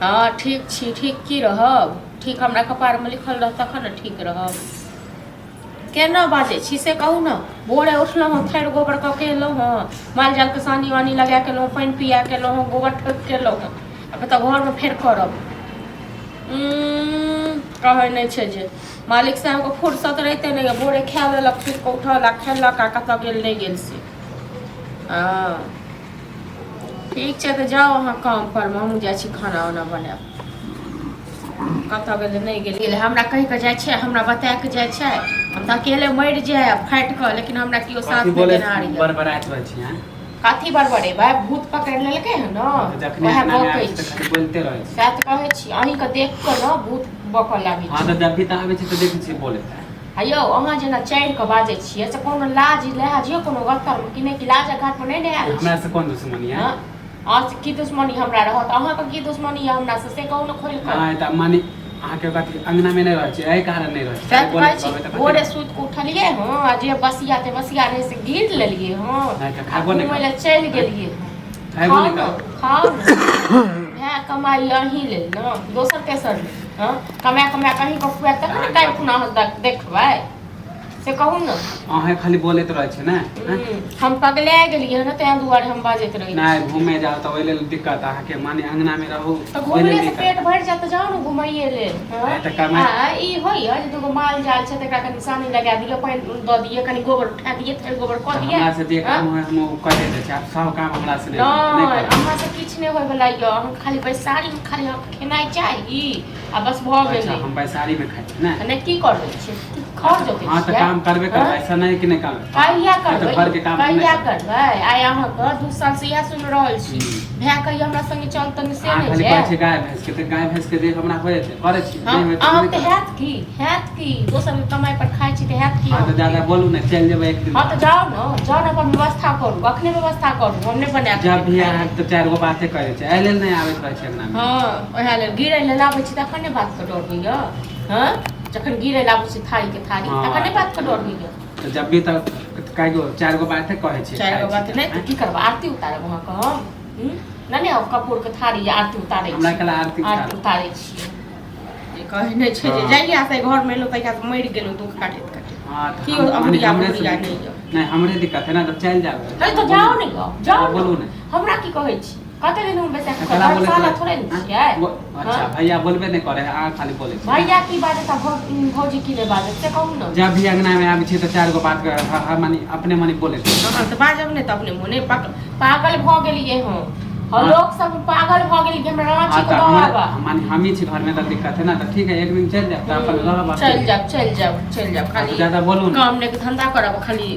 हाँ ठीक छी, ठीक की रहब, ठीक हमरा कपार में लिखल रह तखन न ठीक रहब। केना बाजे छी से कहू न। भोरे उठलहुँ हँ, थैर गोबर कऽ के एलहुँ हँ, माल जाल के सानी वानी लगा के एलहुँ, पानि पिया के एलहुँ हँ, गोबर ठोक के एलहुँ हँ, अब तऽ घर में फेर करब। कहै नहीं छै जे मालिक साहब को फुर्सत रहते नहीं, भोरे खा लेलक, फिर को उठल आ खेलक आ कतऽ गेल नहीं गेल से। हाँ ठीक छै तऽ जाओ अहाँ काम पर, हमहूँ जाइ छी खाना वाना बनाएब। कतऽ गेलै नहीं गेलै, हमरा कहि कऽ जाइ छै, हमरा बता के जाइ छै, हम तऽ अकेले मरि जाएब फाटि कऽ, लेकिन हमरा केओ साथ में देनार यऽ। बड़बड़ाइत रहै छी हैं। कथी बड़बड़े भाई, भूत पकड़ लेलकै है न, वएह बकै छी। बोलते रहै छी, सएह तऽ कहै छी, अहीं के देख कऽ न भूत बकऽ लागै छै। हां तऽ जब भी तऽ आबै छी तऽ देखै छी बोले। हेयौ अहाँ जेना चारि कऽ बाजै छियै से कोनो लाज लहज यऽ कोनो गत्तर में कि नहीं, कि लाजक घाट में नहीं आयल छी। हमरा से कोन दुश्मनी है? अहाँ से की दुश्मनी हमरा रहत, अहाँके की दुश्मनी यऽ हमरा से कहू न खोलि कऽ। हां तऽ मानी अहाँ के बात अंगना में नहीं रहै छी, एहि कारण नहीं रहै छी। सएह कहै छी, भोरे सुति कऽ उठलियै हँ, आ जे बसिया ते बसिया रहै से गिर लेलियै हँ, घुमै लए चलि गेलियै हँ। खाओ न, वएह कमाई अहीं लेल न, दोसर तेसर लेल। हाँ कमा कहीं को खुआ तब न काल्हि खुना अहाँ देखबै से कहू न। अहाँ खाली बोलैत रहै छै ने। हम पगला गेलियै न, ताहि दुआरे हम बाजैत रही। नहीं घूमे जाओ तो ओइ लेल दिक्कत अहाँ के, माने अंगना में रहू तो घूमने से पेट भर जात तो जाओ न घुमाइए ले। ई होइए जे दूगो माल जाल छै तकरा कनि सानी लगा दियो, पानि दऽ दिए, कनि गोबर उठा दिए, थैर गोबर कऽ दिए। हमरा से जे काम होय हम कऽ दै छी, आप सब काम हमरा से नहीं नहीं अहाँ से किछ नहीं होय वाला यऽ, हम खाली बैसारी में खाली खेनाइ चाही आ बस भऽ गेलै। हम बैसारी में खाइ छी ना, नहीं की कर दै छी खर जोते छी। हां तऽ काम करबे करबै, ऐसा नहीं कि नहीं काम कहिया करबै, घर के काम कहिया करबै। आइ अहाँ के 2 साल से इएह सुनि रहल छी, भए कहिया हमरा संगे चल तनी से नहीं खाली कहै छै गाय भैंस के, तऽ गाय भैंस के देख हमरा होय छै करै छी। अहाँ तऽ हैत की दोसर के कमाई पर खाइ छी तऽ हैत की। हां तऽ ज्यादा बोलू ने, चल जेबै एक दिन। हां तऽ जाओ न अपन व्यवस्था करू, अखने व्यवस्था करू, हम नहीं बना के जब भी आएब तऽ 4 गो बाते कहै छै, एहि लेल नहीं आबैत रहै छै अंगना में। हां ओहे लेल गिरै लेल आबै छी तखन ने बात के डर होइए। हां जखन गिरै लेल आबै छी थारी के थारी तखन ने बात के डर होइए। तो जब भी तक कई गो 4 गो बाते कहै छै, 4 गो बात नहीं तो की करब, आरती उतारब अहाँ के हम नहीं कपूर के थारी आरती उतारै छी। हमरा कला आरती उतारै छी जे कहै नहीं छै जे जइया से घर में एलौ तइया से मरि गेलौ दुख काटैत काटैत। हां की अमरिया नहीं हमरे दिक्कत है ना, तो चल जाओ। अरे तो जाओ नहीं जाओ बोलू ने, हमरा की कहै छी कते दिन हम बैसा के साला थोड़े नहीं छियै। अच्छा भैया बोलबे नहीं करे, आ खाली बोले छी भैया की बात है, भौजी की रे बात से कहू न। जब भी अंगना में आबै छी तो 4 गो बात कर मानी अपने मनी बोले छी। हां तो बाजब नहीं त अपने मुने पागल भ गेलिए हम, लोग सब पागल भ गेली कि हमरा रांची को दबाबा। मानी हम ही छी घर में, तो दिक्कत है ना, तो ठीक है एक दिन चल जाओ, तो अपन रहब। चल जाओ खाली ज्यादा बोलू काम नहीं के धंधा करब खाली।